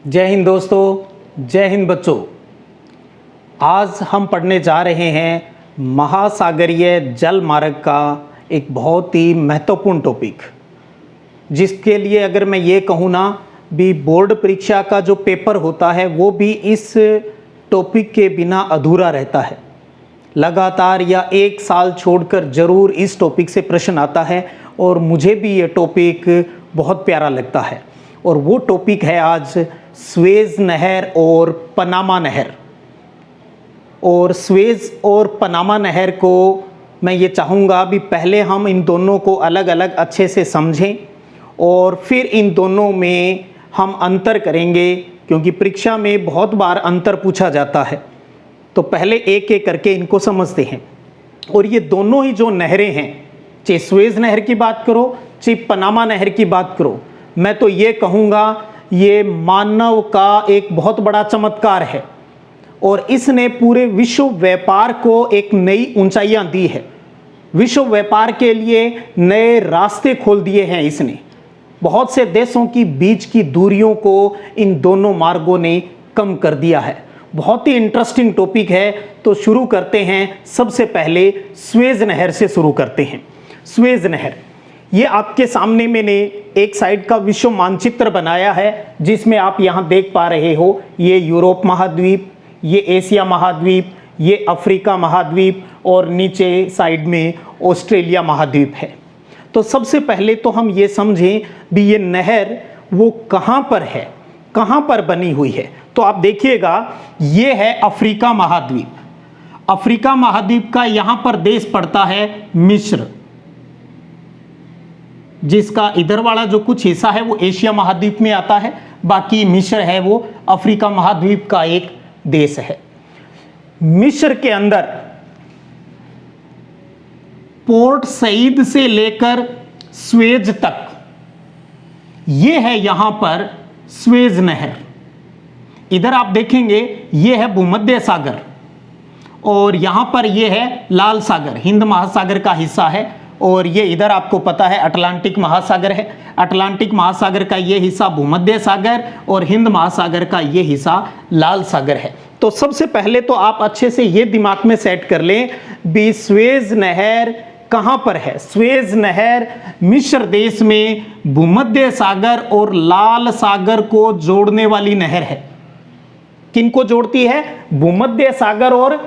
जय हिंद दोस्तों, जय हिंद बच्चों। आज हम पढ़ने जा रहे हैं महासागरीय जल मार्ग का एक बहुत ही महत्वपूर्ण टॉपिक, जिसके लिए अगर मैं ये कहूँ ना भी बोर्ड परीक्षा का जो पेपर होता है वो भी इस टॉपिक के बिना अधूरा रहता है। लगातार या एक साल छोड़कर ज़रूर इस टॉपिक से प्रश्न आता है और मुझे भी ये टॉपिक बहुत प्यारा लगता है। और वो टॉपिक है आज स्वेज नहर और पनामा नहर। और स्वेज और पनामा नहर को मैं ये चाहूँगा भी पहले हम इन दोनों को अलग अलग अच्छे से समझें और फिर इन दोनों में हम अंतर करेंगे, क्योंकि परीक्षा में बहुत बार अंतर पूछा जाता है। तो पहले एक एक करके इनको समझते हैं। और ये दोनों ही जो नहरें हैं, चाहे स्वेज नहर की बात करो चाहे पनामा नहर की बात करो, मैं तो ये कहूँगा ये मानव का एक बहुत बड़ा चमत्कार है और इसने पूरे विश्व व्यापार को एक नई ऊंचाइयां दी है। विश्व व्यापार के लिए नए रास्ते खोल दिए हैं इसने। बहुत से देशों की बीच की दूरियों को इन दोनों मार्गों ने कम कर दिया है। बहुत ही इंटरेस्टिंग टॉपिक है। तो शुरू करते हैं। सबसे पहले स्वेज नहर से शुरू करते हैं। स्वेज नहर, ये आपके सामने मैंने एक साइड का विश्व मानचित्र बनाया है, जिसमें आप यहाँ देख पा रहे हो ये यूरोप महाद्वीप, ये एशिया महाद्वीप, ये अफ्रीका महाद्वीप और नीचे साइड में ऑस्ट्रेलिया महाद्वीप है। तो सबसे पहले तो हम ये समझें भी ये नहर वो कहाँ पर है, कहाँ पर बनी हुई है। तो आप देखिएगा ये है अफ्रीका महाद्वीप। अफ्रीका महाद्वीप का यहाँ पर देश पड़ता है मिस्र, जिसका इधर वाला जो कुछ हिस्सा है वो एशिया महाद्वीप में आता है, बाकी मिस्र है वो अफ्रीका महाद्वीप का एक देश है। मिस्र के अंदर पोर्ट सईद से लेकर स्वेज तक ये है यहां पर स्वेज नहर। इधर आप देखेंगे ये है भूमध्य सागर और यहां पर ये है लाल सागर, हिंद महासागर का हिस्सा है। और ये इधर आपको पता है अटलांटिक महासागर है। अटलांटिक महासागर का ये हिस्सा भूमध्य सागर और हिंद महासागर का ये हिस्सा लाल सागर है। तो सबसे पहले तो आप अच्छे से ये दिमाग में सेट कर लें भी स्वेज नहर कहाँ पर है। स्वेज नहर मिस्र देश में भूमध्य सागर और लाल सागर को जोड़ने वाली नहर है। किनको जोड़ती है? भूमध्य सागर और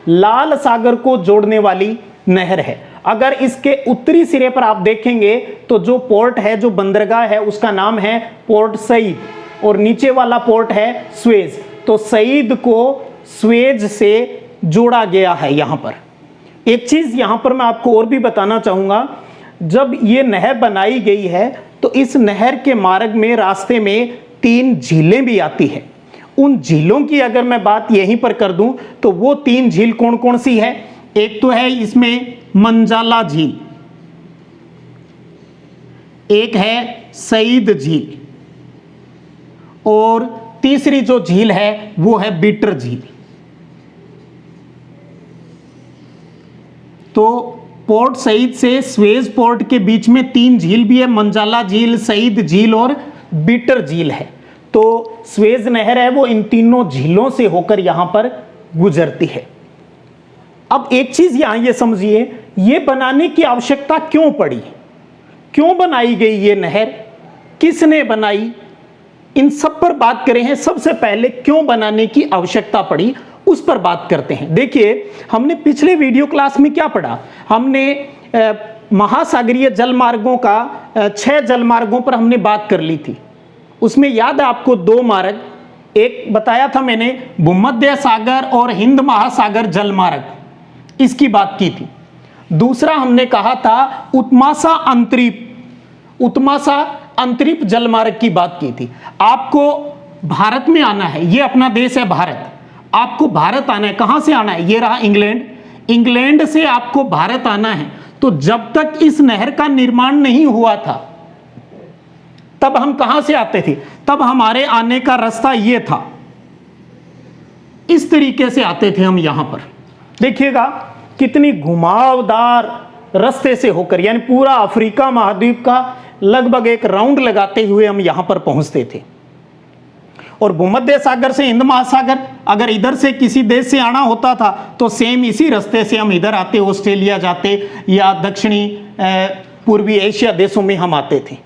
लाल सागर को जोड़ने वाली नहर है। अगर इसके उत्तरी सिरे पर आप देखेंगे तो जो पोर्ट है, जो बंदरगाह है, उसका नाम है पोर्ट सईद और नीचे वाला पोर्ट है स्वेज। तो सईद को स्वेज से जोड़ा गया है। यहां पर एक चीज यहां पर मैं आपको और भी बताना चाहूंगा, जब ये नहर बनाई गई है तो इस नहर के मार्ग में रास्ते में 3 झीलें भी आती है। उन झीलों की अगर मैं बात यहीं पर कर दूं तो वो 3 झील कौन कौन सी है? एक तो है इसमें मंजाला झील, एक है सईद झील और तीसरी जो झील है वो है बिटर झील। तो पोर्ट सईद से स्वेज पोर्ट के बीच में 3 झील भी है, मंजाला झील, सईद झील और बिटर झील है। तो स्वेज नहर है वो इन तीनों झीलों से होकर यहां पर गुजरती है। अब एक चीज यहां ये समझिए, ये बनाने की आवश्यकता क्यों पड़ी, क्यों बनाई गई ये नहर, किसने बनाई, इन सब पर बात करें हैं। सबसे पहले क्यों बनाने की आवश्यकता पड़ी उस पर बात करते हैं। देखिए, हमने पिछले वीडियो क्लास में क्या पढ़ा, हमने महासागरीय जलमार्गों का 6 जलमार्गों पर हमने बात कर ली थी। उसमें याद है आपको 2 मार्ग, एक बताया था मैंने भूमध्य सागर और हिंद महासागर जलमार्ग, इसकी बात की थी। दूसरा हमने कहा था उत्मासा अंतरीप जलमार्ग की बात की थी। आपको भारत में आना है, ये अपना देश है भारत, आपको भारत आना है। कहां से आना है? ये रहा इंग्लैंड, इंग्लैंड से आपको भारत आना है। तो जब तक इस नहर का निर्माण नहीं हुआ था तब हम कहां से आते थे? तब हमारे आने का रास्ता ये था, इस तरीके से आते थे हम यहां पर। देखिएगा कितनी घुमावदार रास्ते से होकर, यानी पूरा अफ्रीका महाद्वीप का लगभग एक राउंड लगाते हुए हम यहां पर पहुंचते थे। और भूमध्य सागर से हिंद महासागर, अगर इधर से किसी देश से आना होता था तो सेम इसी रास्ते से हम इधर आते, ऑस्ट्रेलिया जाते या दक्षिणी पूर्वी एशिया देशों में हम आते थे।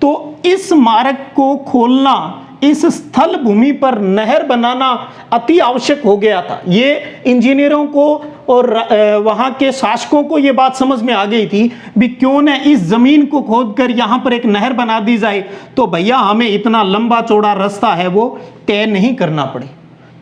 तो इस मार्ग को खोलना, इस स्थल भूमि पर नहर बनाना अति आवश्यक हो गया था। ये इंजीनियरों को और वहाँ के शासकों को ये बात समझ में आ गई थी भी क्यों न इस जमीन को खोदकर यहाँ पर एक नहर बना दी जाए, तो भैया हमें इतना लंबा चौड़ा रास्ता है वो तय नहीं करना पड़े।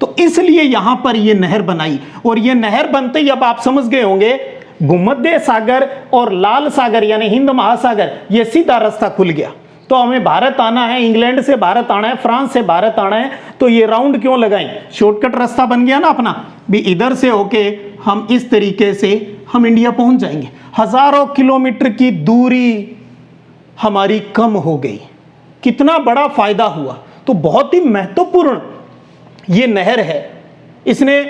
तो इसलिए यहाँ पर ये नहर बनाई, और ये नहर बनते ही अब आप समझ गए होंगे भूमध्य सागर और लाल सागर यानी हिंद महासागर, ये सीधा रास्ता खुल गया। तो हमें भारत आना है, इंग्लैंड से भारत आना है, फ्रांस से भारत आना है, तो ये राउंड क्यों लगाएं, शॉर्टकट रास्ता बन गया ना अपना भी, इधर से होके हम इस तरीके से हम इंडिया पहुंच जाएंगे। हजारों किलोमीटर की दूरी हमारी कम हो गई। कितना बड़ा फायदा हुआ। तो बहुत ही महत्वपूर्ण ये नहर है। इसने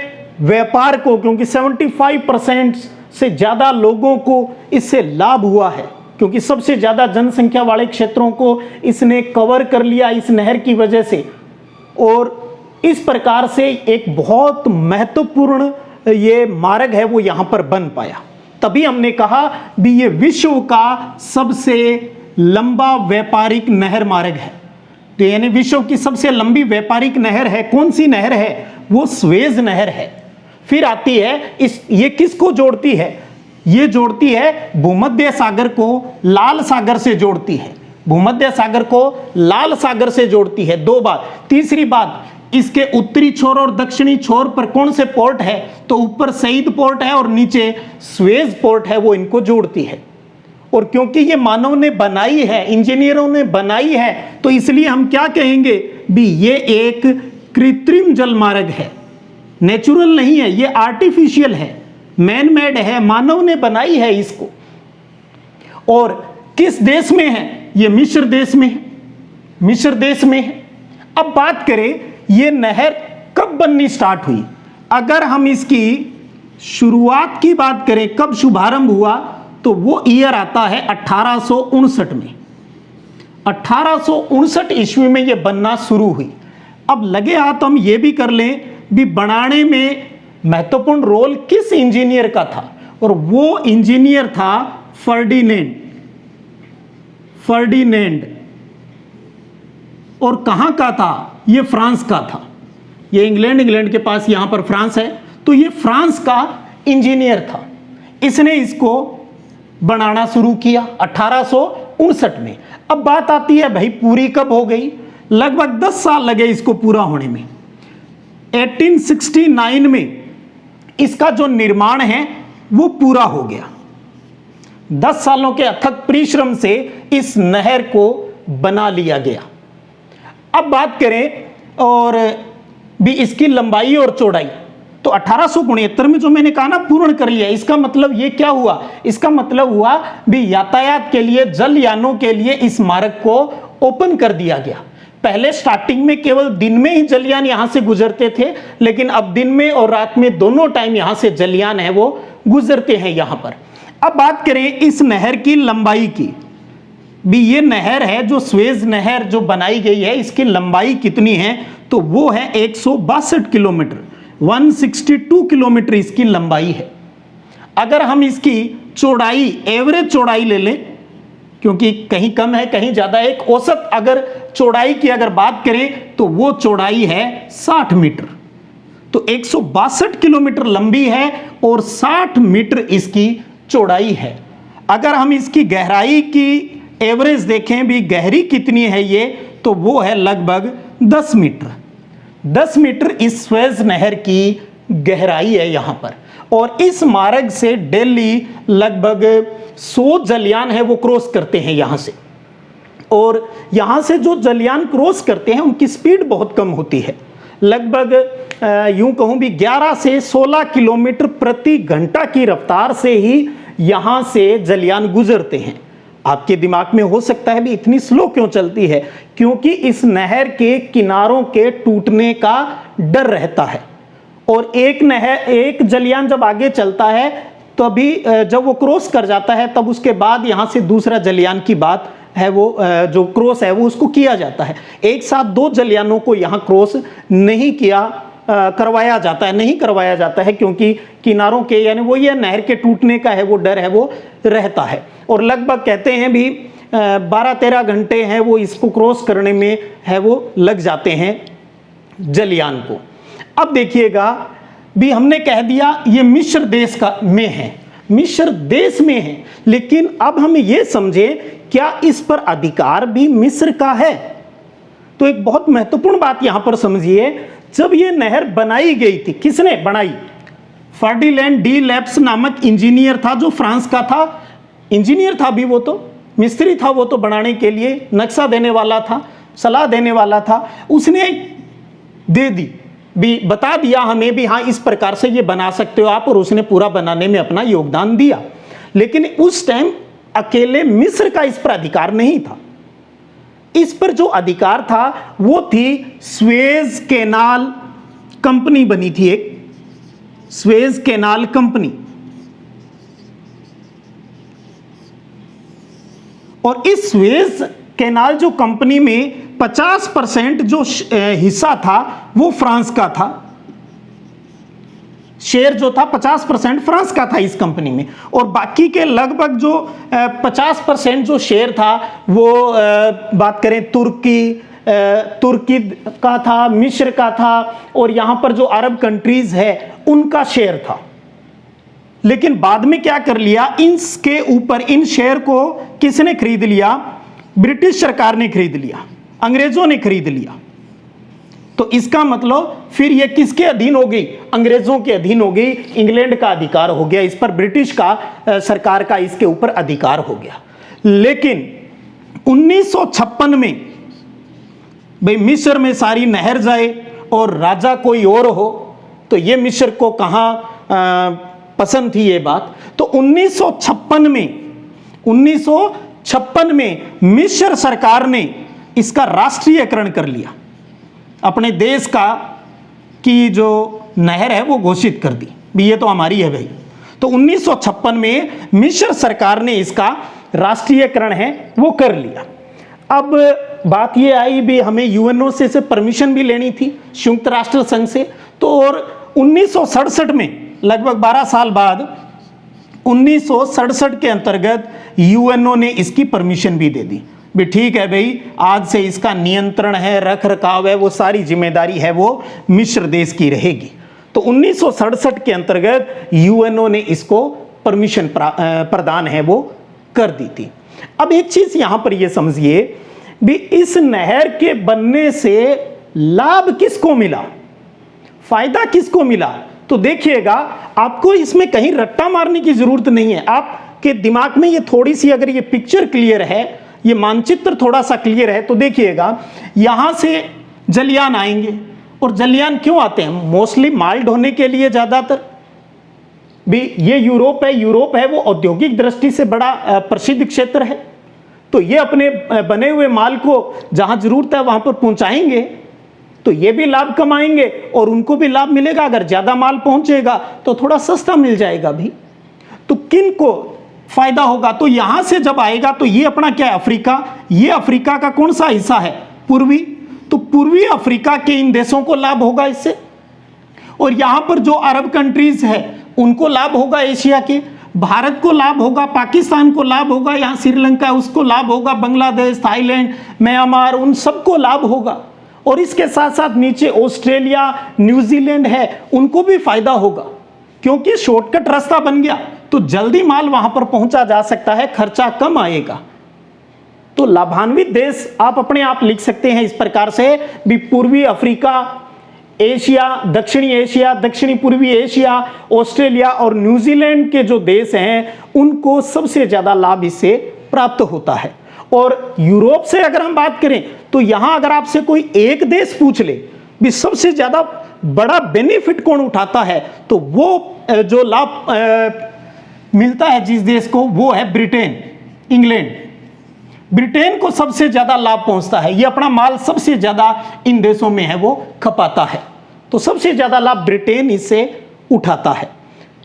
व्यापार को, क्योंकि 75% से ज्यादा लोगों को इससे लाभ हुआ है, क्योंकि सबसे ज्यादा जनसंख्या वाले क्षेत्रों को इसने कवर कर लिया इस नहर की वजह से। और इस प्रकार से एक बहुत महत्वपूर्ण ये मार्ग है वो यहाँ पर बन पाया। तभी हमने कहा भी ये विश्व का सबसे लंबा व्यापारिक नहर मार्ग है। तो यानी विश्व की सबसे लंबी व्यापारिक नहर है। कौन सी नहर है? वो स्वेज नहर है। फिर आती है ये किसको जोड़ती है? ये जोड़ती है भूमध्य सागर को लाल सागर से जोड़ती है। भूमध्य सागर को लाल सागर से जोड़ती है। दो बात। तीसरी बात, इसके उत्तरी छोर और दक्षिणी छोर पर कौन से पोर्ट है? तो ऊपर सईद पोर्ट है और नीचे स्वेज पोर्ट है, वो इनको जोड़ती है। और क्योंकि ये मानव ने बनाई है, इंजीनियरों ने बनाई है, तो इसलिए हम क्या कहेंगे भी ये एक कृत्रिम जल मार्ग है। नेचुरल नहीं है, ये आर्टिफिशियल है, मैन मेड है, मानव ने बनाई है इसको। और किस देश में है? ये मिस्र देश में है। मिस्र देश में है। अब बात करें ये नहर कब बननी स्टार्ट हुई। अगर हम इसकी शुरुआत की बात करें, कब शुभारंभ हुआ, तो वो ईयर आता है 1859 में। 1859 ईस्वी में ये बनना शुरू हुई। अब लगे हाथ हम ये भी कर लें भी बनाने में महत्वपूर्ण रोल किस इंजीनियर का था, और वो इंजीनियर था फर्डिनेंड। और कहां का था? ये फ्रांस का था। ये इंग्लैंड के पास यहां पर फ्रांस है, तो ये फ्रांस का इंजीनियर था। इसने इसको बनाना शुरू किया 1859 में। अब बात आती है भाई पूरी कब हो गई? लगभग 10 साल लगे इसको पूरा होने में। 1869 में इसका जो निर्माण है वो पूरा हो गया। 10 सालों के अथक परिश्रम से इस नहर को बना लिया गया। अब बात करें और भी इसकी लंबाई और चौड़ाई, तो 1869 में जो मैंने कहा ना पूर्ण कर लिया, इसका मतलब ये क्या हुआ? इसका मतलब हुआ भी यातायात के लिए, जल यानों के लिए इस मार्ग को ओपन कर दिया गया। पहले स्टार्टिंग में केवल दिन में ही जलयान यहां से गुजरते थे, लेकिन अब दिन में और रात में दोनों टाइम यहां से जलयान है वो गुजरते हैं यहां पर। अब बात करें इस नहर की लंबाई की, भी ये नहर है जो स्वेज नहर जो बनाई गई है, इसकी लंबाई कितनी है? तो वो है 162 किलोमीटर, 162 किलोमीटर इसकी लंबाई है। अगर हम इसकी चौड़ाई, एवरेज चौड़ाई ले लें, क्योंकि कहीं कम है कहीं ज्यादा, एक औसत अगर चौड़ाई की अगर बात करें तो वो चौड़ाई है 60 मीटर। तो 162 किलोमीटर लंबी है और 60 मीटर इसकी चौड़ाई है। अगर हम इसकी गहराई की एवरेज देखें भी गहरी कितनी है ये, तो वो है लगभग 10 मीटर। 10 मीटर इस स्वेज नहर की गहराई है यहां पर। और इस मार्ग से डेली लगभग 100 जलयान है वो क्रॉस करते हैं यहां से। और यहां से जो जलयान क्रॉस करते हैं उनकी स्पीड बहुत कम होती है, लगभग यूं कहूं भी 11 से 16 किलोमीटर प्रति घंटा की रफ्तार से ही यहां से जलयान गुजरते हैं। आपके दिमाग में हो सकता है भी इतनी स्लो क्यों चलती है? क्योंकि इस नहर के किनारों के टूटने का डर रहता है। और एक जलयान जब आगे चलता है तो अभी जब वो क्रॉस कर जाता है तब उसके बाद यहां से दूसरा जलयान की बात है वो जो क्रॉस है वो उसको किया जाता है। एक साथ दो जलयानों को यहाँ क्रॉस नहीं करवाया जाता है, नहीं करवाया जाता है, क्योंकि किनारों के यानी वो ये नहर के टूटने का है वो डर है वो रहता है। और लगभग कहते हैं भी 12-13 घंटे हैं वो इसको क्रॉस करने में है वो लग जाते हैं जलयान को। अब देखिएगा भी हमने कह दिया ये मिस्र देश का में है, मिस्र देश में है, लेकिन अब हम ये समझें क्या इस पर अधिकार भी मिस्र का है? तो एक बहुत महत्वपूर्ण बात यहां पर समझिए, जब ये नहर बनाई गई थी, किसने बनाई? फर्डिनैंड डी लेप्स नामक इंजीनियर था जो फ्रांस का था। इंजीनियर था भी, वो तो मिस्त्री था, वो तो बनाने के लिए नक्शा देने वाला था, सलाह देने वाला था। उसने दे दी भी, बता दिया हमें भी हाँ इस प्रकार से ये बना सकते हो आप, और उसने पूरा बनाने में अपना योगदान दिया। लेकिन उस टाइम अकेले मिस्र का इस पर अधिकार नहीं था। इस पर जो अधिकार था वो थी स्वेज कैनाल कंपनी बनी थी, एक स्वेज कैनाल कंपनी। और इस स्वेज कैनाल जो कंपनी में 50% जो हिस्सा था वो फ्रांस का था, शेयर जो था 50% फ्रांस का था इस कंपनी में, और बाकी के लगभग जो 50% जो शेयर था वो बात करें तुर्की का था, मिस्र का था, और यहां पर जो अरब कंट्रीज है उनका शेयर था। लेकिन बाद में क्या कर लिया, इसके ऊपर इन शेयर को किसने खरीद लिया? ब्रिटिश सरकार ने खरीद लिया, अंग्रेजों ने खरीद लिया। तो इसका मतलब फिर ये किसके अधीन हो गई? अंग्रेजों के अधीन हो गई, इंग्लैंड का अधिकार हो गया इस पर, ब्रिटिश का सरकार का इसके ऊपर अधिकार हो गया। लेकिन 1956 में भाई मिस्र में सारी नहर जाए और राजा कोई और हो, तो ये मिस्र को कहां पसंद थी ये बात। तो 1956 में मिस्र सरकार ने इसका राष्ट्रीयकरण कर लिया, अपने देश का की जो नहर है वो घोषित कर दी भी ये तो हमारी है भाई। तो 1956 में मिस्र सरकार ने इसका राष्ट्रीयकरण है वो कर लिया। अब बात ये आई भी हमें यूएनओ से परमिशन भी लेनी थी, संयुक्त राष्ट्र संघ से। तो और 1967 में लगभग 12 साल बाद 1967 के अंतर्गत यूएनओ ने इसकी परमिशन भी दे दी भी ठीक है भाई, आज से इसका नियंत्रण है, रख रखाव है, वो सारी जिम्मेदारी है वो मिस्र देश की रहेगी। तो 1967 के अंतर्गत यूएनओ ने इसको परमिशन प्रदान है वो कर दी थी। अब एक चीज यहां पर ये समझिए भी इस नहर के बनने से लाभ किसको मिला, फायदा किसको मिला? तो देखिएगा आपको इसमें कहीं रट्टा मारने की जरूरत नहीं है। आपके दिमाग में ये थोड़ी सी अगर ये पिक्चर क्लियर है, ये मानचित्र थोड़ा सा क्लियर है, तो देखिएगा यहां से जलयान आएंगे। और जलयान क्यों आते हैं? मोस्टली माल ढोने के लिए ज्यादातर भी। ये यूरोप है वो औद्योगिक दृष्टि से बड़ा प्रसिद्ध क्षेत्र है। तो ये अपने बने हुए माल को जहां जरूरत है वहां पर पहुंचाएंगे, तो ये भी लाभ कमाएंगे और उनको भी लाभ मिलेगा। अगर ज्यादा माल पहुंचेगा तो थोड़ा सस्ता मिल जाएगा भी। तो किन को फायदा होगा? तो यहां से जब आएगा तो ये अपना क्या है, अफ्रीका, ये अफ्रीका का कौन सा हिस्सा है? पूर्वी। तो पूर्वी अफ्रीका के इन देशों को लाभ होगा इससे। और यहां पर जो अरब कंट्रीज है उनको लाभ होगा, एशिया के, भारत को लाभ होगा, पाकिस्तान को लाभ होगा, यहां श्रीलंका उसको लाभ होगा, बांग्लादेश, थाईलैंड, म्यांमार, उन सबको लाभ होगा। और इसके साथ साथ नीचे ऑस्ट्रेलिया, न्यूजीलैंड है, उनको भी फायदा होगा, क्योंकि शॉर्टकट रास्ता बन गया तो जल्दी माल वहां पर पहुंचा जा सकता है, खर्चा कम आएगा। तो लाभान्वित देश आप अपने आप लिख सकते हैं इस प्रकार से भी। पूर्वी अफ्रीका, एशिया, दक्षिणी पूर्वी एशिया, ऑस्ट्रेलिया और न्यूजीलैंड के जो देश हैं उनको सबसे ज्यादा लाभ इससे प्राप्त होता है। और यूरोप से अगर हम बात करें तो यहां अगर आपसे कोई एक देश पूछ ले भी सबसे ज्यादा बड़ा बेनिफिट कौन उठाता है, तो वो जो लाभ मिलता है जिस देश को, वो है ब्रिटेन, इंग्लैंड। ब्रिटेन को सबसे ज्यादा लाभ पहुंचता है, ये अपना माल सबसे ज्यादा इन देशों में है वो खपाता है, तो सबसे ज्यादा लाभ ब्रिटेन इससे उठाता है।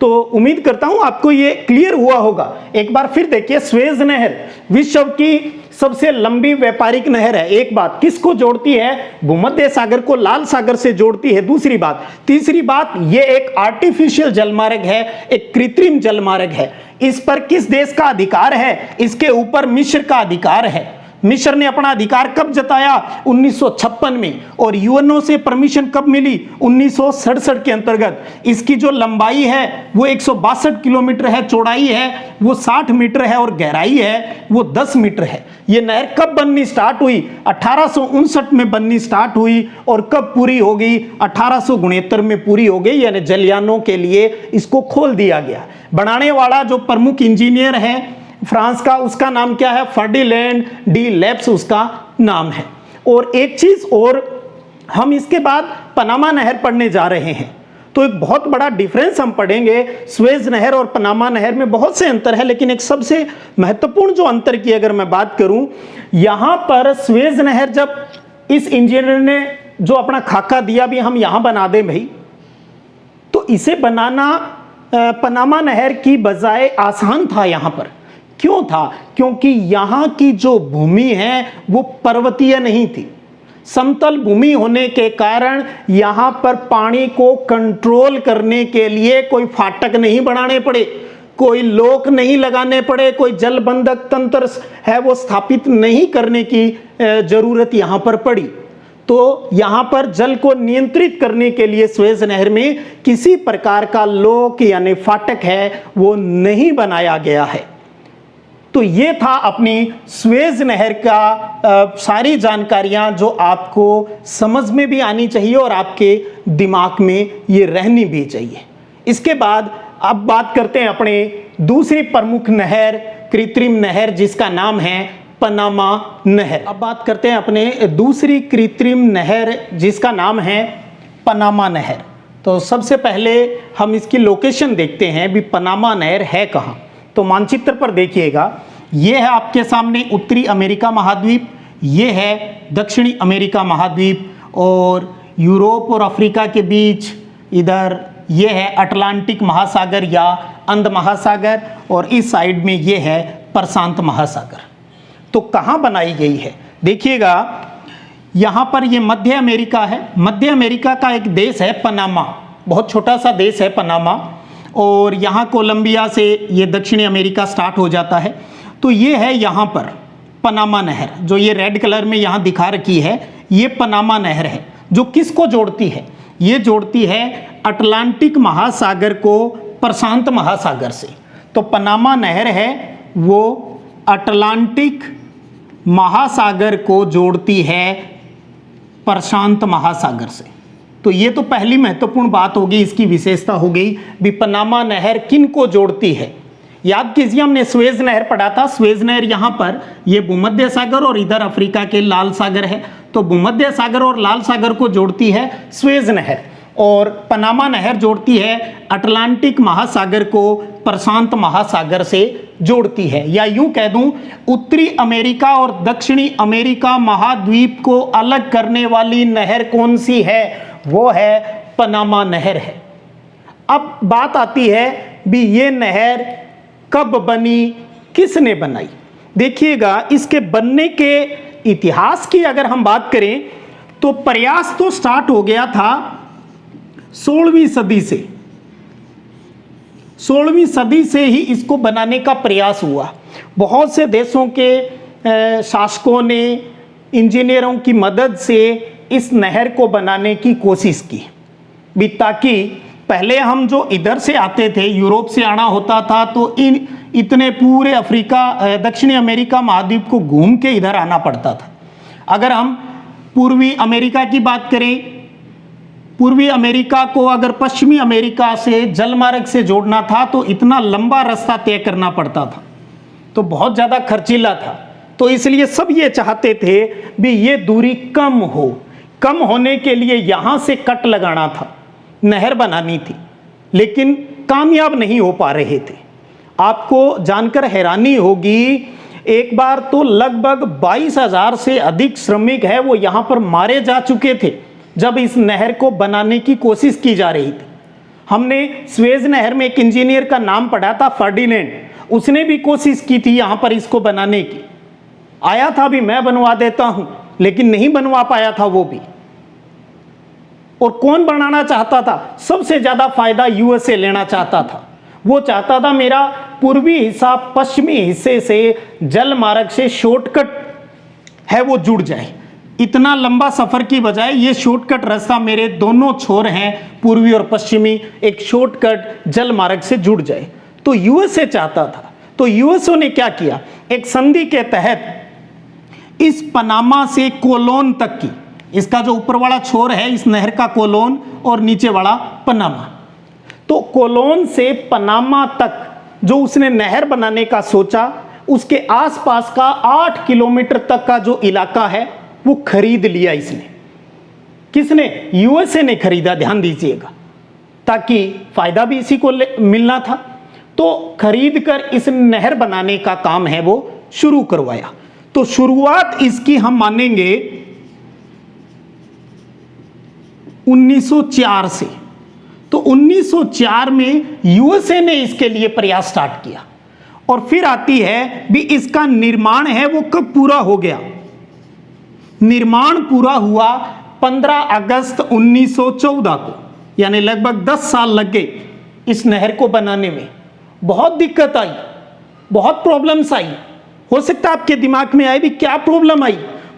तो उम्मीद करता हूं आपको ये क्लियर हुआ होगा। एक बार फिर देखिए, स्वेज नहर विश्व की सबसे लंबी व्यापारिक नहर है। एक बात, किसको जोड़ती है? भूमध्य सागर को लाल सागर से जोड़ती है। दूसरी बात, तीसरी बात, ये एक आर्टिफिशियल जलमार्ग है, एक कृत्रिम जलमार्ग है। इस पर किस देश का अधिकार है? इसके ऊपर मिस्र का अधिकार है। मिस्र ने अपना अधिकार कब जताया? 1956 में। और यूएनओ से परमिशन कब मिली? 1967 के अंतर्गत। इसकी जो लंबाई है वो 162 किलोमीटर है, चौड़ाई है वो 60 मीटर है और गहराई है वो 10 मीटर है। ये नहर कब बननी स्टार्ट हुई? 1859 में बननी स्टार्ट हुई। और कब पूरी हो गई? 1869 में पूरी हो गई, यानी जलयानों के लिए इसको खोल दिया गया। बनाने वाला जो प्रमुख इंजीनियर है फ्रांस का, उसका नाम क्या है? फर्डिनैंड डी लेब्स उसका नाम है। और एक चीज और, हम इसके बाद पनामा नहर पढ़ने जा रहे हैं, तो एक बहुत बड़ा डिफरेंस हम पढ़ेंगे। सुएज नहर और पनामा नहर में बहुत से अंतर है, लेकिन एक सबसे महत्वपूर्ण जो अंतर की अगर मैं बात करूं, यहां पर सुएज नहर, जब इस इंजीनियर ने जो अपना खाका दिया भी हम यहां बना दें भाई, तो इसे बनाना पनामा नहर की बजाय आसान था यहां पर। क्यों था? क्योंकि यहां की जो भूमि है वो पर्वतीय नहीं थी, समतल भूमि होने के कारण यहां पर पानी को कंट्रोल करने के लिए कोई फाटक नहीं बनाने पड़े, कोई लोक नहीं लगाने पड़े, कोई जलबंधक तंत्र है वो स्थापित नहीं करने की जरूरत यहां पर पड़ी। तो यहां पर जल को नियंत्रित करने के लिए सुएज नहर में किसी प्रकार का लोक यानी फाटक है वो नहीं बनाया गया है। तो ये था अपनी सुएज नहर का सारी जानकारियां जो आपको समझ में भी आनी चाहिए और आपके दिमाग में ये रहनी भी चाहिए। इसके बाद अब बात करते हैं अपने दूसरी प्रमुख नहर, कृत्रिम नहर, जिसका नाम है पनामा नहर। अब बात करते हैं अपने दूसरी कृत्रिम नहर जिसका नाम है पनामा नहर। तो सबसे पहले हम इसकी लोकेशन देखते हैं भी पनामा नहर है कहाँ। तो मानचित्र पर देखिएगा, ये है आपके सामने उत्तरी अमेरिका महाद्वीप, ये है दक्षिणी अमेरिका महाद्वीप, और यूरोप और अफ्रीका के बीच इधर ये है अटलांटिक महासागर या अंध महासागर, और इस साइड में ये है प्रशांत महासागर। तो कहाँ बनाई गई है? देखिएगा, यहाँ पर ये मध्य अमेरिका है। मध्य अमेरिका का एक देश है पनामा, बहुत छोटा सा देश है पनामा, और यहाँ कोलंबिया से ये दक्षिणी अमेरिका स्टार्ट हो जाता है। तो ये है यहाँ पर पनामा नहर, जो ये रेड कलर में यहाँ दिखा रखी है, ये पनामा नहर है। जो किसको जोड़ती है? ये जोड़ती है अटलांटिक महासागर को प्रशांत महासागर से। तो पनामा नहर है वो अटलांटिक महासागर को जोड़ती है प्रशांत महासागर से। तो ये तो पहली महत्वपूर्ण बात होगी, इसकी विशेषता हो गई भी पनामा नहर किन को जोड़ती है। याद कीजिए, हमने सुएज नहर पढ़ा था। सुएज नहर यहाँ पर ये भूमध्य सागर और इधर अफ्रीका के लाल सागर है। तो भूमध्य सागर और लाल सागर को जोड़ती है सुएज नहर, और पनामा नहर जोड़ती है अटलांटिक महासागर को प्रशांत महासागर से जोड़ती है। या यूं कह दूं, उत्तरी अमेरिका और दक्षिणी अमेरिका महाद्वीप को अलग करने वाली नहर कौन सी है? वो है पनामा नहर है। अब बात आती है भी ये नहर कब बनी, किसने बनाई? देखिएगा, इसके बनने के इतिहास की अगर हम बात करें तो प्रयास तो स्टार्ट हो गया था 16वीं सदी से। 16वीं सदी से ही इसको बनाने का प्रयास हुआ। बहुत से देशों के शासकों ने इंजीनियरों की मदद से इस नहर को बनाने की कोशिश की भी, ताकि पहले हम जो इधर से आते थे, यूरोप से आना होता था, तो इतने पूरे अफ्रीका दक्षिणी अमेरिका महाद्वीप को घूम के इधर आना पड़ता था। अगर हम पूर्वी अमेरिका की बात करें, पूर्वी अमेरिका को अगर पश्चिमी अमेरिका से जलमार्ग से जोड़ना था तो इतना लंबा रास्ता तय करना पड़ता था, तो बहुत ज़्यादा खर्चीला था। तो इसलिए सब ये चाहते थे भी ये दूरी कम हो। कम होने के लिए यहाँ से कट लगाना था, नहर बनानी थी, लेकिन कामयाब नहीं हो पा रहे थे। आपको जानकर हैरानी होगी, एक बार तो लगभग 22,000 से अधिक श्रमिक है वो यहाँ पर मारे जा चुके थे जब इस नहर को बनाने की कोशिश की जा रही थी। हमने सुएज नहर में एक इंजीनियर का नाम पढ़ा था, फर्डिनैंड। उसने भी कोशिश की थी यहाँ पर इसको बनाने की। आया था भी मैं बनवा देता हूं, लेकिन नहीं बनवा पाया था वो भी। और कौन बनाना चाहता था? सबसे ज्यादा फायदा यूएसए लेना चाहता था। वो चाहता था मेरा पूर्वी हिस्सा पश्चिमी हिस्से से जल मार्ग से शॉर्टकट है वो जुड़ जाए। इतना लंबा सफर की बजाय ये शॉर्टकट रास्ता मेरे दोनों छोर हैं, पूर्वी और पश्चिमी, एक शॉर्टकट जल मार्ग से जुड़ जाए। तो यूएसए चाहता था। तो यूएसए ने क्या किया? एक संधि के तहत इस पनामा से कोलोन तक की, इसका जो ऊपर वाला छोर है इस नहर का कोलोन और नीचे वाला पनामा, तो कोलोन से पनामा तक जो उसने नहर बनाने का सोचा, उसके आसपास का 8 किलोमीटर तक का जो इलाका है वो खरीद लिया इसने। किसने? यूएसए ने खरीदा, ध्यान दीजिएगा, ताकि फायदा भी इसी को मिलना था। तो खरीद कर इस नहर बनाने का काम है वो शुरू करवाया। तो शुरुआत इसकी हम मानेंगे 1904 से। तो 1904 में यूएसए ने इसके लिए प्रयास स्टार्ट किया। और फिर आती है भी इसका निर्माण है वो कब पूरा हो गया? निर्माण पूरा हुआ 15 अगस्त 1914 को, यानी लगभग 10 साल लग गए इस नहर को बनाने में। बहुत दिक्कत आई, बहुत प्रॉब्लम्स आई। हो सकता है आपके दिमाग में आए भी क्या प्रॉब्लम आई?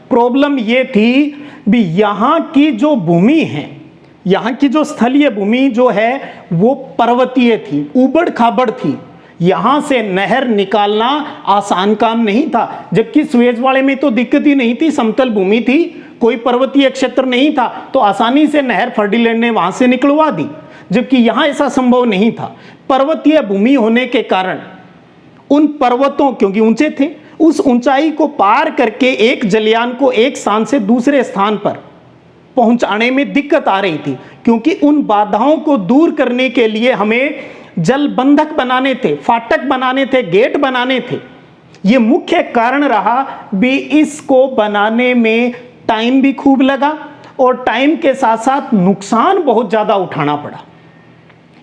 प्रॉब्लम ये थी भी यहाँ की जो भूमि है, यहाँ की जो स्थलीय भूमि जो है वो पर्वतीय थी, ऊबड़ खाबड़ थी। यहाँ से नहर निकालना आसान काम नहीं था। जबकि सुएज वाले में तो दिक्कत ही नहीं थी, समतल भूमि थी, कोई पर्वतीय क्षेत्र नहीं था, तो आसानी से नहर फर्टिलैंड ने वहां से निकलवा दी। जबकि यहाँ ऐसा संभव नहीं था। पर्वतीय भूमि होने के कारण उन पर्वतों, क्योंकि ऊंचे थे, उस ऊंचाई को पार करके एक जलयान को एक स्थान से दूसरे स्थान पर पहुंचाने में दिक्कत आ रही थी। क्योंकि उन बाधाओं को दूर करने के लिए हमें जल बंधक बनाने थे, फाटक बनाने थे, गेट बनाने थे। ये मुख्य कारण रहा भी। इसको बनाने में टाइम भी खूब लगा और टाइम के साथ साथ नुकसान बहुत ज्यादा उठाना पड़ा।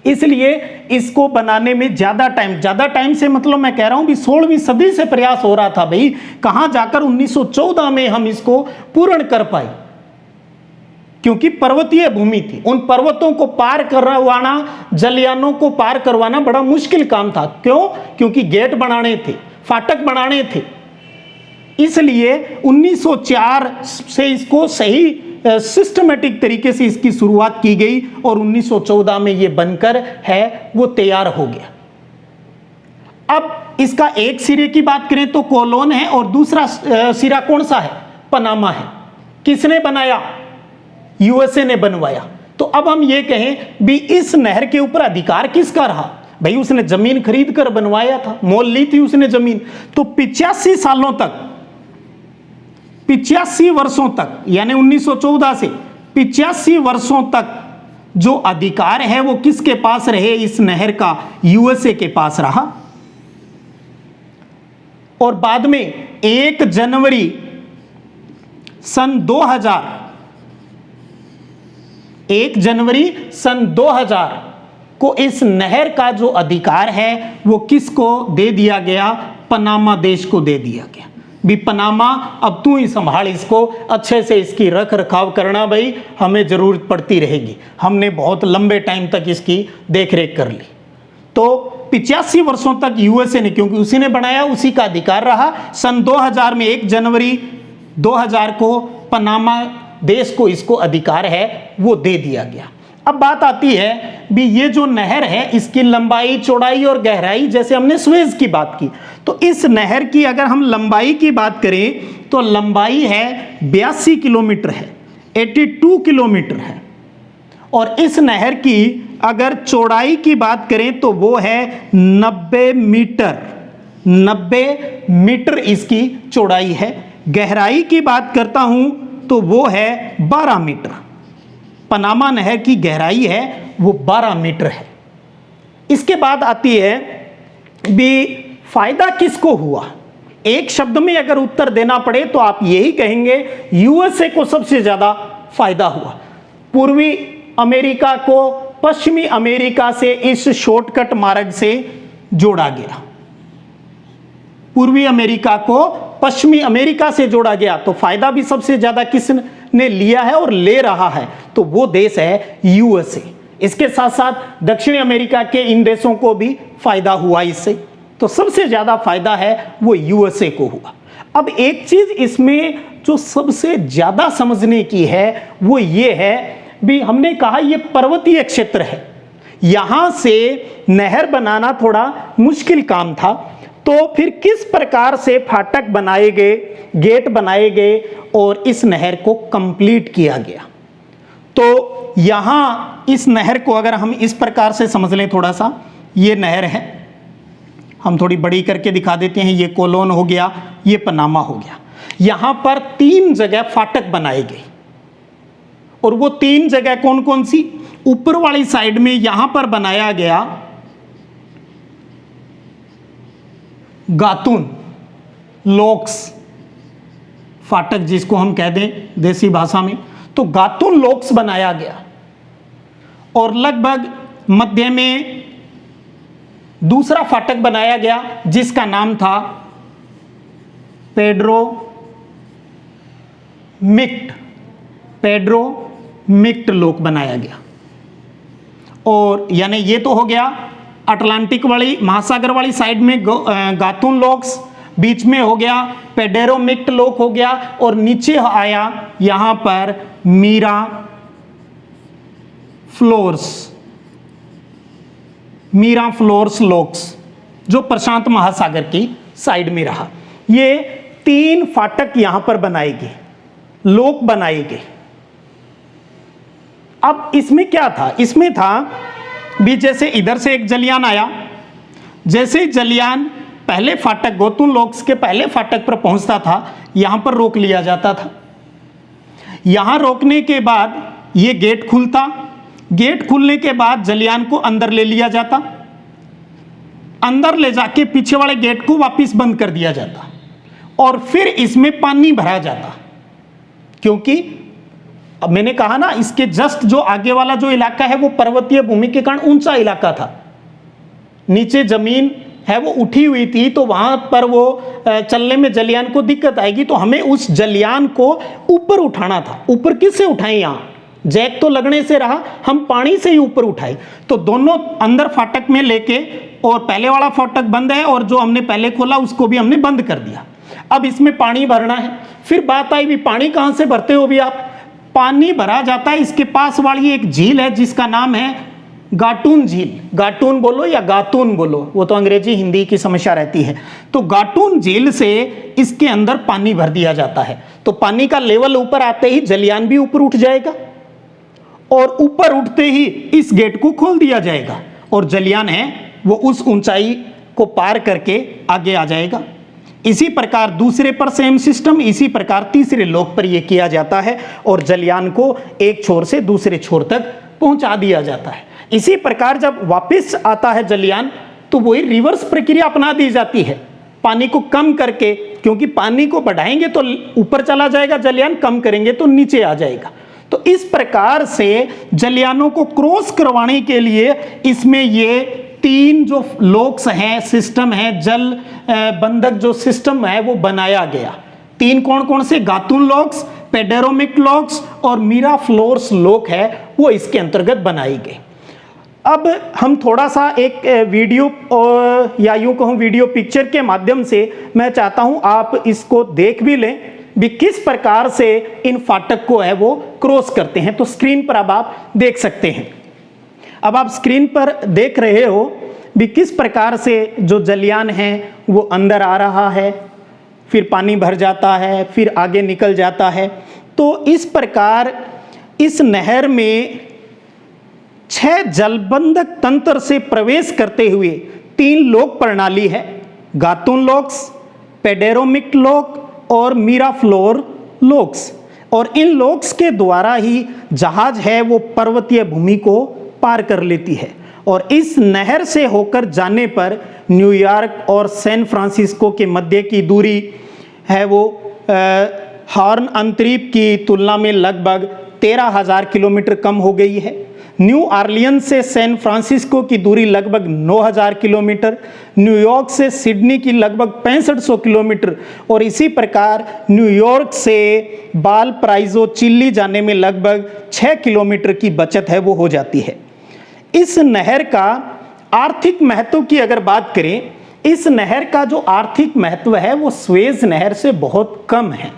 इसलिए इसको बनाने में ज्यादा टाइम से मतलब मैं कह रहा हूं भी 16वीं सदी से प्रयास हो रहा था भाई, कहां जाकर 1914 में हम इसको पूर्ण कर पाए। क्योंकि पर्वतीय भूमि थी, उन पर्वतों को पार करवाना, जलयानों को पार करवाना बड़ा मुश्किल काम था। क्यों? क्योंकि गेट बनाने थे, फाटक बनाने थे। इसलिए 1904 से इसको सही सिस्टमेटिक तरीके से इसकी शुरुआत की गई और 1914 में ये बनकर है वो तैयार हो गया। अब इसका एक सिरे की बात करें तो कोलोन है और दूसरा सिरा कौन सा है? पनामा है। किसने बनाया? यूएसए ने बनवाया। तो अब हम ये कहें भी इस नहर के ऊपर अधिकार किसका रहा? भाई उसने जमीन खरीद कर बनवाया था, मोल ली थी उसने जमीन। तो 85 सालों तक, 85 वर्षों तक, यानी 1914 से 85 वर्षों तक जो अधिकार है वो किसके पास रहे? इस नहर का यूएसए के पास रहा। और बाद में 1 जनवरी सन 2000 को इस नहर का जो अधिकार है वो किसको दे दिया गया? पनामा देश को दे दिया गया। भी पनामा अब तू ही संभाल इसको, अच्छे से इसकी रख रखाव करना भाई, हमें जरूरत पड़ती रहेगी। हमने बहुत लंबे टाइम तक इसकी देखरेख कर ली। तो 85 वर्षों तक यूएसए ने, क्योंकि उसी ने बनाया, उसी का अधिकार रहा। सन 2000 में 1 जनवरी 2000 को पनामा देश को इसको अधिकार है वो दे दिया गया। अब बात आती है भी ये जो नहर है इसकी लंबाई, चौड़ाई और गहराई, जैसे हमने सुएज की बात की, तो इस नहर की अगर हम लंबाई की बात करें तो लंबाई है 82 किलोमीटर है, 82 किलोमीटर है। और इस नहर की अगर चौड़ाई की बात करें तो वो है 90 मीटर, 90 मीटर इसकी चौड़ाई है। गहराई की बात करता हूं तो वो है 12 मीटर। पनामा नहर की गहराई है वो 12 मीटर है। इसके बाद आती है भी फायदा किसको हुआ? एक शब्द में अगर उत्तर देना पड़े तो आप यही कहेंगे यूएसए को सबसे ज्यादा फायदा हुआ। पूर्वी अमेरिका को पश्चिमी अमेरिका से इस शॉर्टकट मार्ग से जोड़ा गया। पूर्वी अमेरिका को पश्चिमी अमेरिका से जोड़ा गया तो फायदा भी सबसे ज्यादा किसने लिया है और ले रहा है, तो वो देश है यूएसए। इसके साथ साथ दक्षिण अमेरिका के इन देशों को भी फायदा हुआ इससे, तो सबसे ज्यादा फायदा है वो यूएसए को हुआ। अब एक चीज इसमें जो सबसे ज्यादा समझने की है वो ये है भी, हमने कहा ये पर्वतीय क्षेत्र है, यहां से नहर बनाना थोड़ा मुश्किल काम था, तो फिर किस प्रकार से फाटक बनाए गए, गेट बनाए गए और इस नहर को कंप्लीट किया गया। तो यहां इस नहर को अगर हम इस प्रकार से समझ लें, थोड़ा सा ये नहर है, हम थोड़ी बड़ी करके दिखा देते हैं, ये कोलोन हो गया, ये पनामा हो गया। यहां पर 3 जगह फाटक बनाए गए, और वो 3 जगह कौन कौन सी? ऊपर वाली साइड में यहां पर बनाया गया गातून लॉक्स फाटक, जिसको हम कह दें देसी भाषा में, तो गातून लॉक्स बनाया गया। और लगभग मध्य में दूसरा फाटक बनाया गया जिसका नाम था पेड्रो मिक्ट लॉक बनाया गया। और यानी ये तो हो गया अटलांटिक वाली, महासागर वाली साइड में गातून लॉक्स, बीच में हो गया पेडेरो मिक्ट लॉक हो गया, और नीचे आया यहां पर मीरा फ्लोर्स लॉक्स, जो प्रशांत महासागर की साइड में रहा। ये 3 फाटक यहां पर बनाए गए, लॉक बनाए गए। अब इसमें क्या था? इसमें था भी जैसे इधर से एक जलियान आया, जैसे जलियान पहले फाटक गातून लॉक्स के पहले फाटक पर पहुंचता था, यहां पर रोक लिया जाता था। यहां रोकने के बाद ये गेट खुलता, गेट खुलने के बाद जलियान को अंदर ले लिया जाता, अंदर ले जाके पीछे वाले गेट को वापस बंद कर दिया जाता, और फिर इसमें पानी भरा जाता। क्योंकि अब मैंने कहा ना, इसके जस्ट जो आगे वाला जो इलाका है वो पर्वतीय भूमि के कारण ऊंचा इलाका था, नीचे जमीन है वो उठी हुई थी, तो वहां पर वो चलने में जलियान को दिक्कत आएगी, तो हमें उस जलियान को ऊपर उठाना था। ऊपर किससे उठाएं? यहाँ जैक तो लगने से रहा, हम पानी से ही ऊपर उठाए। तो दोनों अंदर फाटक में लेके, और पहले वाला फाटक बंद है और जो हमने पहले खोला उसको भी हमने बंद कर दिया। अब इसमें पानी भरना है। फिर बात आई भी पानी कहां से भरते हो भी आप? पानी भरा जाता है, इसके पास वाली एक झील है जिसका नाम है गाटून झील। गाटून बोलो या गातून बोलो, वो तो अंग्रेजी हिंदी की समस्या रहती है। तो गाटून झील से इसके अंदर पानी भर दिया जाता है। तो पानी का लेवल ऊपर आते ही जलियान भी ऊपर उठ जाएगा, और ऊपर उठते ही इस गेट को खोल दिया जाएगा, और जलियान है वो उस ऊंचाई को पार करके आगे आ जाएगा। इसी प्रकार दूसरे पर सेम सिस्टम, इसी प्रकार तीसरे लॉक पर यह किया जाता है, और जलियान को एक छोर से दूसरे छोर तक पहुंचा दिया जाता है। इसी प्रकार जब वापस आता है जलियान, तो वही रिवर्स प्रक्रिया अपना दी जाती है, पानी को कम करके, क्योंकि पानी को बढ़ाएंगे तो ऊपर चला जाएगा जलियान, कम करेंगे तो नीचे आ जाएगा। तो इस प्रकार से जलियानों को क्रॉस करवाने के लिए इसमें ये 3 जो लॉक्स हैं, सिस्टम है, जल बंधक जो सिस्टम है वो बनाया गया। 3 कौन कौन से? गातून लॉक्स, पेडेरोमिक लॉक्स और मीरा फ्लोर्स लॉक है, वो इसके अंतर्गत बनाई गई। अब हम थोड़ा सा एक वीडियो या यूं कहूं वीडियो पिक्चर के माध्यम से मैं चाहता हूं आप इसको देख भी लें भी किस प्रकार से इन फाटक को है वो क्रॉस करते हैं। तो स्क्रीन पर अब आप देख सकते हैं। अब आप स्क्रीन पर देख रहे हो भी किस प्रकार से जो जलियान है वो अंदर आ रहा है, फिर पानी भर जाता है, फिर आगे निकल जाता है। तो इस प्रकार इस नहर में 6 जलबंधक तंत्र से प्रवेश करते हुए 3 लॉक प्रणाली है, गातून लॉक्स, पेडेरोमिक लॉक और मीरा फ्लोर लॉक्स। और इन लॉक्स के द्वारा ही जहाज है वो पर्वतीय भूमि को पार कर लेती है। और इस नहर से होकर जाने पर न्यूयॉर्क और सैन फ्रांसिस्को के मध्य की दूरी है वो हॉर्न अंतरीप की तुलना में लगभग 13,000 किलोमीटर कम हो गई है, न्यू ऑरलियंस से सैन फ्रांसिस्को की दूरी लगभग 9000 किलोमीटर, न्यूयॉर्क से सिडनी की लगभग 6500 किलोमीटर, और इसी प्रकार न्यूयॉर्क से वालपराइसो चिली जाने में लगभग 6 किलोमीटर की बचत है वो हो जाती है। इस नहर का आर्थिक महत्व की अगर बात करें, इस नहर का जो आर्थिक महत्व है वो स्वेज नहर से बहुत कम है,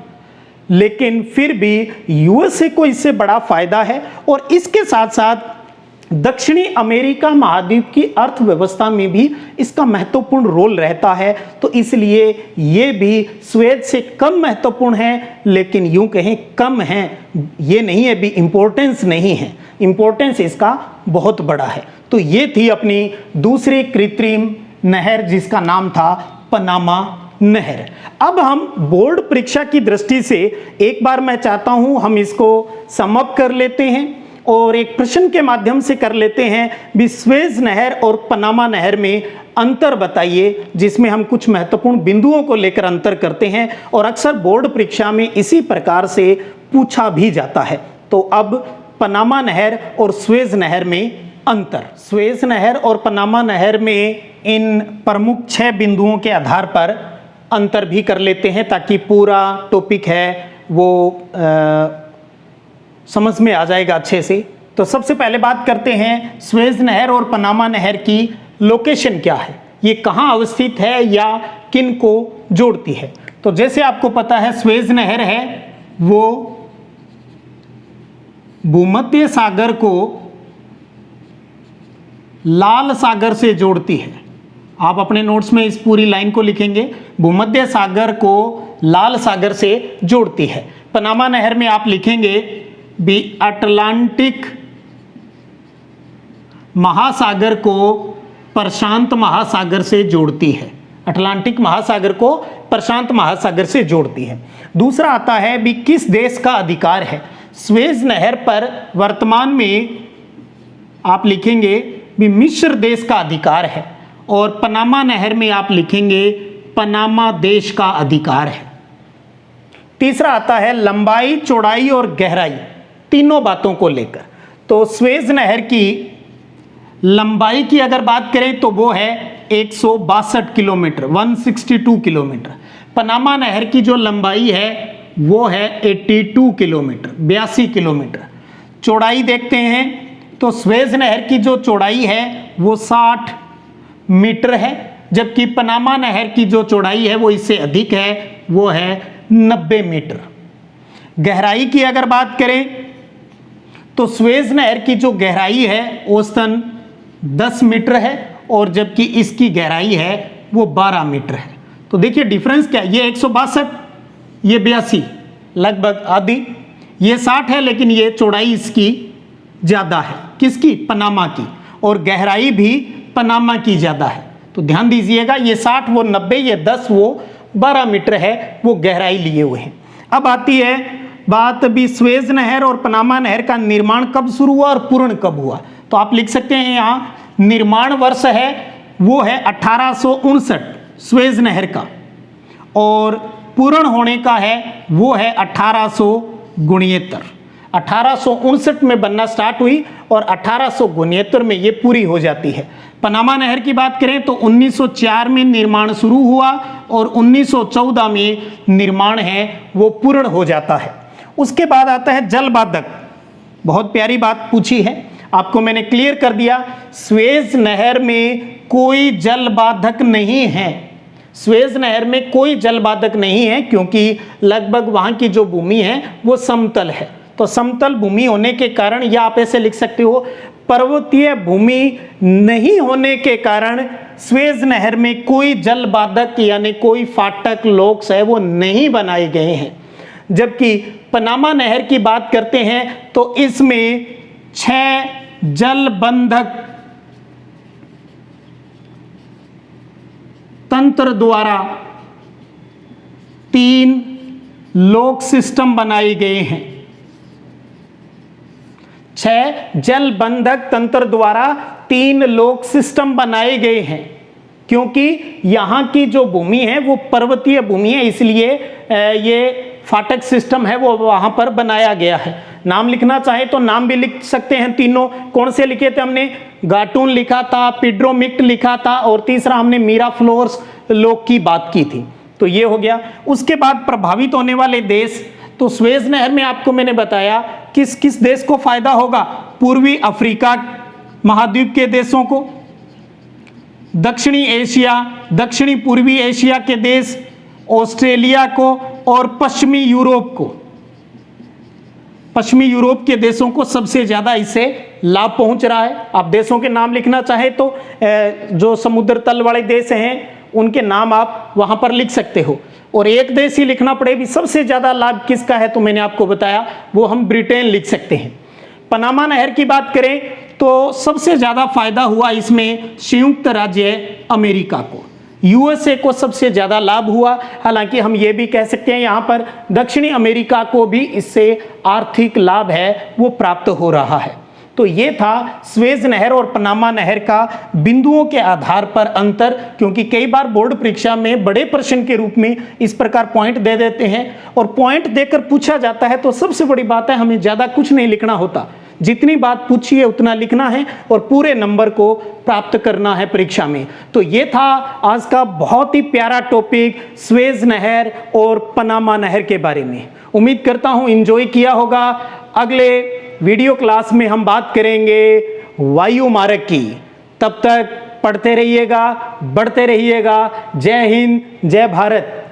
लेकिन फिर भी यूएसए को इससे बड़ा फायदा है और इसके साथ साथ दक्षिणी अमेरिका महाद्वीप की अर्थव्यवस्था में भी इसका महत्वपूर्ण रोल रहता है। तो इसलिए ये भी स्वेज से कम महत्वपूर्ण है, लेकिन यूं कहें कम है, ये नहीं है भी इम्पोर्टेंस नहीं है, इम्पोर्टेंस इसका बहुत बड़ा है। तो ये थी अपनी दूसरी कृत्रिम नहर जिसका नाम था पनामा नहर। अब हम बोर्ड परीक्षा की दृष्टि से एक बार मैं चाहता हूं हम इसको समअप कर लेते हैं और एक प्रश्न के माध्यम से कर लेते हैं भी स्वेज नहर और पनामा नहर में अंतर बताइए, जिसमें हम कुछ महत्वपूर्ण बिंदुओं को लेकर अंतर करते हैं और अक्सर बोर्ड परीक्षा में इसी प्रकार से पूछा भी जाता है। तो अब पनामा नहर और स्वेज नहर में अंतर, स्वेज नहर और पनामा नहर में इन प्रमुख 6 बिंदुओं के आधार पर अंतर भी कर लेते हैं ताकि पूरा टॉपिक है वो समझ में आ जाएगा अच्छे से। तो सबसे पहले बात करते हैं स्वेज नहर और पनामा नहर की लोकेशन क्या है, ये कहाँ अवस्थित है या किन को जोड़ती है। तो जैसे आपको पता है स्वेज नहर है वो भूमध्य सागर को लाल सागर से जोड़ती है। आप अपने नोट्स में इस पूरी लाइन को लिखेंगे, भूमध्य सागर को लाल सागर से जोड़ती है। पनामा नहर में आप लिखेंगे भी अटलांटिक महासागर को प्रशांत महासागर से जोड़ती है, अटलांटिक महासागर को प्रशांत महासागर से जोड़ती है। दूसरा आता है भी किस देश का अधिकार है। स्वेज नहर पर वर्तमान में आप लिखेंगे भी मिस्र देश का अधिकार है और पनामा नहर में आप लिखेंगे पनामा देश का अधिकार है। तीसरा आता है लंबाई, चौड़ाई और गहराई, तीनों बातों को लेकर। तो स्वेज नहर की लंबाई की अगर बात करें तो वो है 162 किलोमीटर, 162 किलोमीटर। पनामा नहर की जो लंबाई है वो है 82 किलोमीटर, 82 किलोमीटर। चौड़ाई देखते हैं तो स्वेज नहर की जो चौड़ाई है वो 60 मीटर है, जबकि पनामा नहर की जो चौड़ाई है वो इससे अधिक है, वो है 90 मीटर। गहराई की अगर बात करें तो स्वेज नहर की जो गहराई है औसतन 10 मीटर है और जबकि इसकी गहराई है वो 12 मीटर है। तो देखिए डिफरेंस क्या है, ये 162, ये 82, लगभग आधी। ये 60 है लेकिन ये चौड़ाई इसकी ज़्यादा है, किसकी, पनामा की, और गहराई भी पनामा की ज़्यादा है। तो ध्यान दीजिएगा, ये 60 वो 90, ये 10 वो 12 मीटर है, वो गहराई लिए हुए हैं। अब आती है बात भी स्वेज नहर और पनामा नहर का निर्माण कब शुरू हुआ और पूर्ण कब हुआ। तो आप लिख सकते हैं यहाँ निर्माण वर्ष है वो है 1859 स्वेज नहर का, और पूर्ण होने का है वो है 1869। 1859 में बनना स्टार्ट हुई और 1869 में ये पूरी हो जाती है। पनामा नहर की बात करें तो 1904 में निर्माण शुरू हुआ और 1914 में निर्माण है वो पूर्ण हो जाता है। उसके बाद आता है जलबाधक। बहुत प्यारी बात पूछी है, आपको मैंने क्लियर कर दिया, स्वेज नहर में कोई जलबाधक नहीं है। स्वेज नहर में कोई जलबाधक नहीं है क्योंकि लगभग वहाँ की जो भूमि है वो समतल है। तो समतल भूमि होने के कारण, या आप ऐसे लिख सकते हो पर्वतीय भूमि नहीं होने के कारण स्वेज नहर में कोई जलबाधक यानी कोई फाटक, लॉक्स है वो नहीं बनाए गए हैं। जबकि पनामा नहर की बात करते हैं तो इसमें 6 जलबंधक तंत्र द्वारा 3 लॉक सिस्टम बनाए गए हैं। 6 जलबंधक तंत्र द्वारा 3 लॉक सिस्टम बनाए गए हैं, क्योंकि यहाँ की जो भूमि है वो पर्वतीय भूमि है, इसलिए ये फाटक सिस्टम है वो वहाँ पर बनाया गया है। नाम लिखना चाहे तो नाम भी लिख सकते हैं। तीनों कौन से लिखे थे हमने? गार्टून लिखा था, पिड्रोमिक्ट लिखा था, और तीसरा हमने मीराफ्लोर्स लोक की बात की थी। तो ये हो गया। उसके बाद प्रभावित होने वाले देश, तो स्वेज नहर में आपको मैंने बताया किस किस देश को फायदा होगा? पूर्वी अफ्रीका महाद्वीप के देशों को, दक्षिणी एशिया, दक्षिणी पूर्वी एशिया के देश, ऑस्ट्रेलिया को, और पश्चिमी यूरोप को। पश्चिमी यूरोप के देशों को सबसे ज्यादा इससे लाभ पहुंच रहा है। आप देशों के नाम लिखना चाहे तो जो समुद्र तल वाले देश हैं उनके नाम आप वहां पर लिख सकते हो। और एक देश ही लिखना पड़े भी सबसे ज्यादा लाभ किसका है, तो मैंने आपको बताया वो हम ब्रिटेन लिख सकते हैं। पनामा नहर की बात करें तो सबसे ज्यादा फायदा हुआ इसमें संयुक्त राज्य अमेरिका को, यूएसए को सबसे ज्यादा लाभ हुआ। हालांकि हम ये भी कह सकते हैं यहाँ पर दक्षिणी अमेरिका को भी इससे आर्थिक लाभ है वो प्राप्त हो रहा है। तो ये था स्वेज नहर और पनामा नहर का बिंदुओं के आधार पर अंतर, क्योंकि कई बार बोर्ड परीक्षा में बड़े प्रश्न के रूप में इस प्रकार पॉइंट दे देते हैं, और पॉइंट देकर पूछा जाता है तो सबसे बड़ी बात है हमें ज्यादा कुछ नहीं लिखना होता, जितनी बात पूछी है उतना लिखना है और पूरे नंबर को प्राप्त करना है परीक्षा में। तो ये था आज का बहुत ही प्यारा टॉपिक स्वेज नहर और पनामा नहर के बारे में। उम्मीद करता हूं एंजॉय किया होगा। अगले वीडियो क्लास में हम बात करेंगे वायु मार्ग की। तब तक पढ़ते रहिएगा, बढ़ते रहिएगा। जय हिंद, जय भारत।